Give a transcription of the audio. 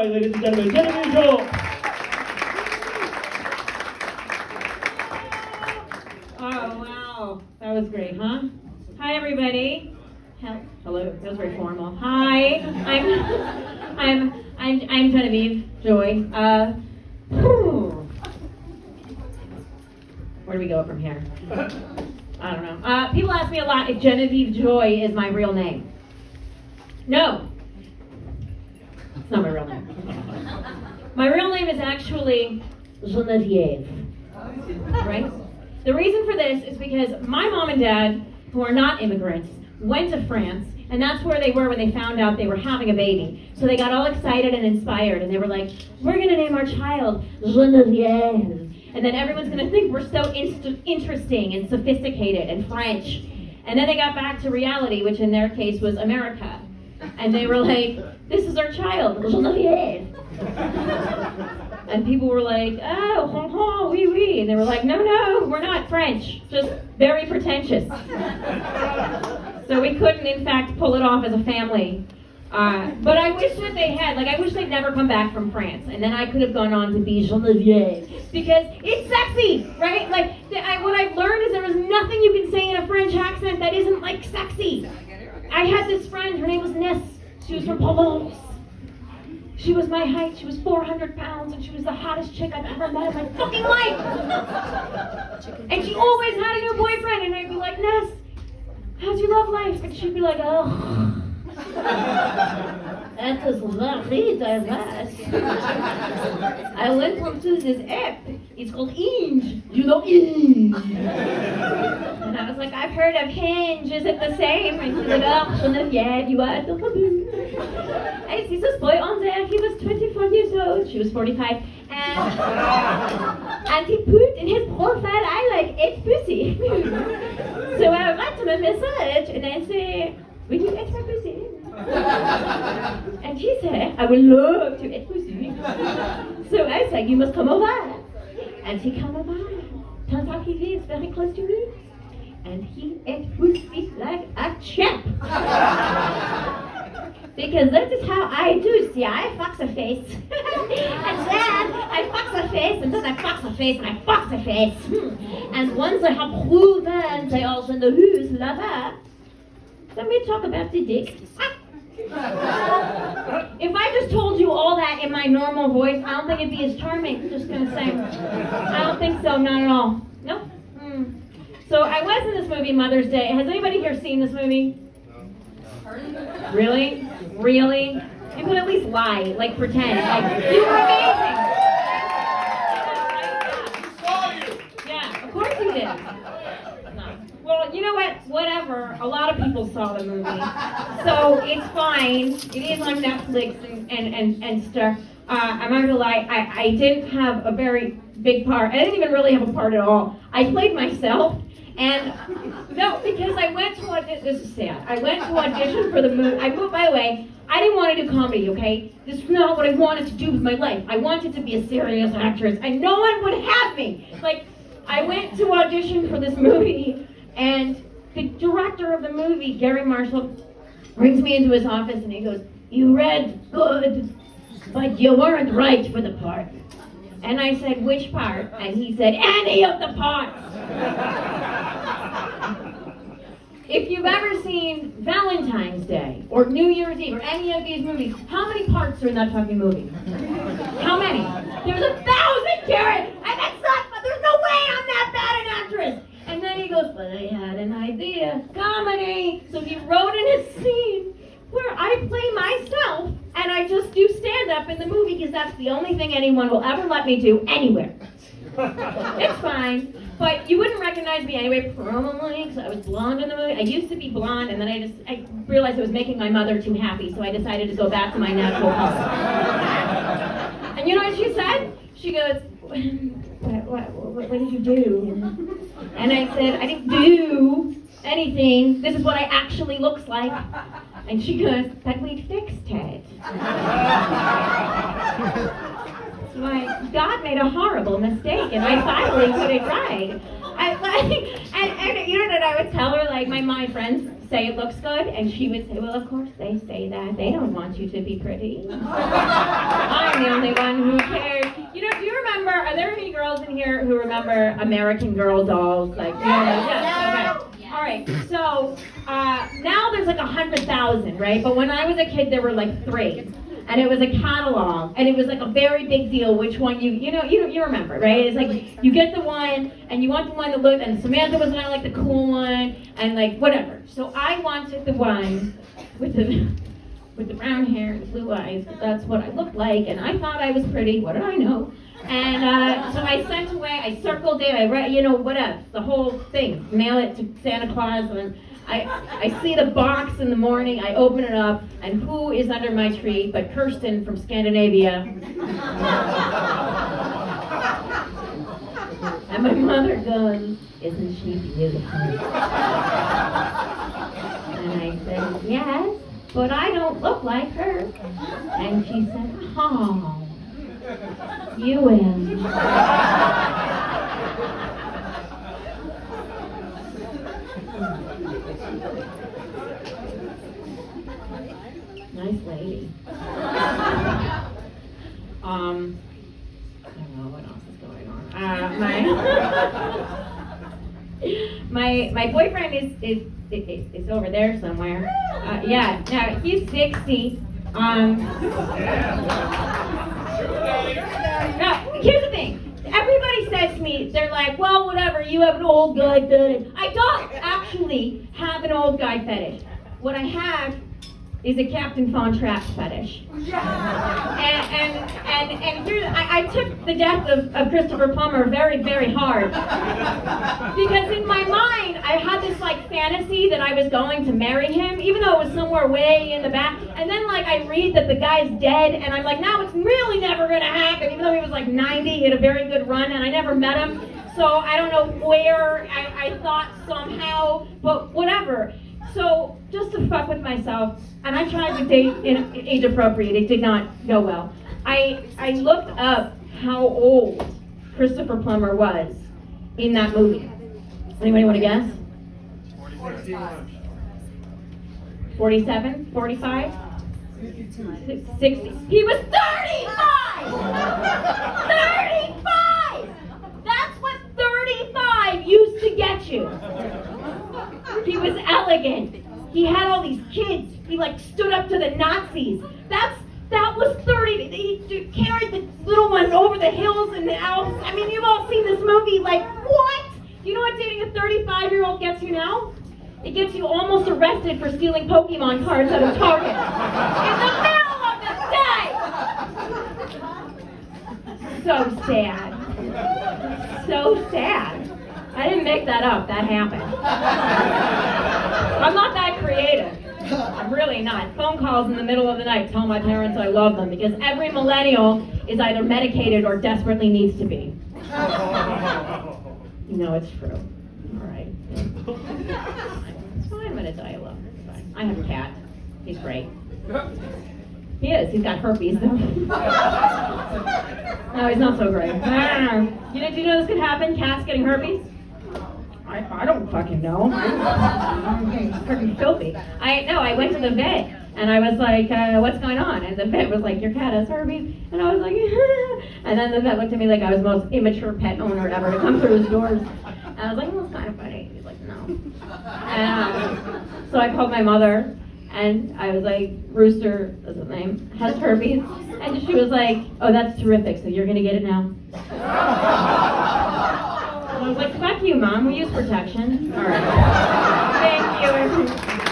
ladies and gentlemen, Genevieve Joel. Oh, wow. That was great, huh? Hi, everybody. Hello. That was very formal. Hi. I'm Genevieve Joy. Where do we go from here? I don't know. People ask me a lot if Genevieve Joy is my real name. No. It's not my real name. My real name is actually Genevieve. Right? The reason for this is because my mom and dad, who are not immigrants, went to France, and that's where they were when they found out they were having a baby. So they got all excited and inspired, and they were like, we're going to name our child Genevieve. And then everyone's going to think we're so interesting and sophisticated and French. And then they got back to reality, which in their case was America. And they were like, this is our child, Genevieve. And people were like, oh, oui, oui. And they were like, no, we're not French, just very pretentious. So we couldn't, in fact, pull it off as a family. But I wish that they had, I wish they'd never come back from France. And then I could have gone on to be Genevieve. Because it's sexy, right? What I've learned is there is nothing you can say in a French accent that isn't, sexy. I had this friend, her name was Ness. She was from Provence. She was my height, she was 400 pounds, and she was the hottest chick I've ever met in my fucking life. And she always had a new boyfriend, and I'd be like, Ness, how'd you love life? And she'd be like, oh. That was very diverse. I went onto this app. It's called Hinge. You know Hinge. And I was like, I've heard of Hinge. Is it the same? And she's like, oh, Genevieve, you are the I see this boy on there. He was 24 years old. She was 45. And he put in his profile, I like 8 pussy. So I write him a message and I say, will you eat my pussy? And she said, I would love to eat pussy. So I said, you must come over. And he came over. Turns out he lives very close to me. And he ate pussy like a champ. Because that is how I do. See, I fucks a face. And then I fucks a face, and then I fucks a face, and I fucks a face. And once I have proven they are in the who's là-bas, let me talk about the dick. If I just told you all that in my normal voice, I don't think it'd be as charming. Just gonna say. I don't think so, not at all. Nope. So I was in this movie, Mother's Day. Has anybody here seen this movie? Really? Really? You could at least lie, pretend. You were amazing. Yeah, of course you did. No. Well, you know what? Whatever. A lot of people saw the movie. So it's fine. It is on Netflix and stuff. I'm not gonna lie, I didn't have a very big part. I didn't even really have a part at all. I played myself. And no, because I went to audition. This is sad. I went to audition for the movie. By the way, I didn't want to do comedy, okay? This is not what I wanted to do with my life. I wanted to be a serious actress, and no one would have me. I went to audition for this movie, and the director of the movie, Gary Marshall, brings me into his office, and he goes, "You read good, but you weren't right for the part." And I said, "Which part?" And he said, "Any of the parts." If you've ever seen Valentine's Day or New Year's Eve or any of these movies, how many parts are in that fucking movie? How many? There's 1,000, Karen! And there's no way I'm that bad an actress! And then he goes, but I had an idea. Comedy! So he wrote in his scene where I play myself and I just do stand-up in the movie because that's the only thing anyone will ever let me do anywhere. It's fine. But you wouldn't recognize me anyway, probably, because I was blonde in the movie. I used to be blonde, and then I realized it was making my mother too happy, so I decided to go back to my natural color. And you know what she said? She goes, what did you do? And I said, I didn't do anything. This is what I actually looks like. And she goes, but we fixed it. So God made a horrible mistake, and I finally put it right. And you know what I would tell her, my friends say it looks good, and she would say, well, of course they say that. They don't want you to be pretty. I I'm the only one who cares. You know, do you remember, are there any girls in here who remember American Girl dolls? Like, you know, yes, okay. All right, so now there's like 100,000, right? But when I was a kid, there were like 3. And it was a catalog, and it was like a very big deal which one you remember, right? It's like you get the one, and you want the one that looked, and Samantha was kind of like the cool one, and like whatever. So I wanted the one with the brown hair and the blue eyes, because that's what I looked like, and I thought I was pretty. What did I know? And so I sent away, I circled it, I read, whatever, the whole thing, mail it to Santa Claus, and I see the box in the morning, I open it up, and who is under my tree but Kirsten from Scandinavia. And my mother goes, "Isn't she beautiful?" And I said, "Yes, but I don't look like her." And she said, "Oh, you will." Nice lady. I don't know what else is going on. My boyfriend is over there somewhere. Yeah, now he's 60. Now, here's the thing. Everybody says to me, they're like, "Well, whatever, you have an old guy fetish." I don't actually have an old guy fetish. What I have is a Captain Von Trapp fetish. And here, I took the death of Christopher Plummer very, very hard. Because in my mind, I had this like fantasy that I was going to marry him, even though it was somewhere way in the back. And then like I read that the guy's dead, and I'm like, no, it's really never gonna happen, even though he was like 90, he had a very good run, and I never met him. So I don't know where I thought somehow, but whatever. So just to fuck with myself, and I tried to date age appropriate, it did not go well. I looked up how old Christopher Plummer was in that movie. Anybody want to guess? 47? 45? 60. He was 35! 35! That's what 35 used to get you. He was elegant. He had all these kids. He like stood up to the Nazis. That was 30. He carried the little one over the hills and the Alps. I mean, you've all seen this movie. Like, what? You know what dating a 35-year-old gets you now? It gets you almost arrested for stealing Pokemon cards at a Target. In the middle of the day! So sad. So sad. I didn't make that up. That happened. I'm not that creative. I'm really not. Phone calls in the middle of the night tell my parents I love them, because every millennial is either medicated or desperately needs to be. You know it's true. All right. It's fine. I'm going to die alone. It's fine. I have a cat. He's great. He is. He's got herpes, though. No, he's not so great. Do you know this could happen? Cats getting herpes? I don't fucking know. I'm fucking filthy. I went to the vet, and I was like, what's going on? And the vet was like, your cat has herpes. And I was like, and then the vet looked at me like I was the most immature pet owner ever to come through his doors. And I was like, well, it's kind of funny. He's like, no. And so I called my mother, and I was like, Rooster, that's his name, has herpes. And she was like, oh, that's terrific, so you're going to get it now? I was like, fuck you, Mom. We use protection. All right. Thank you.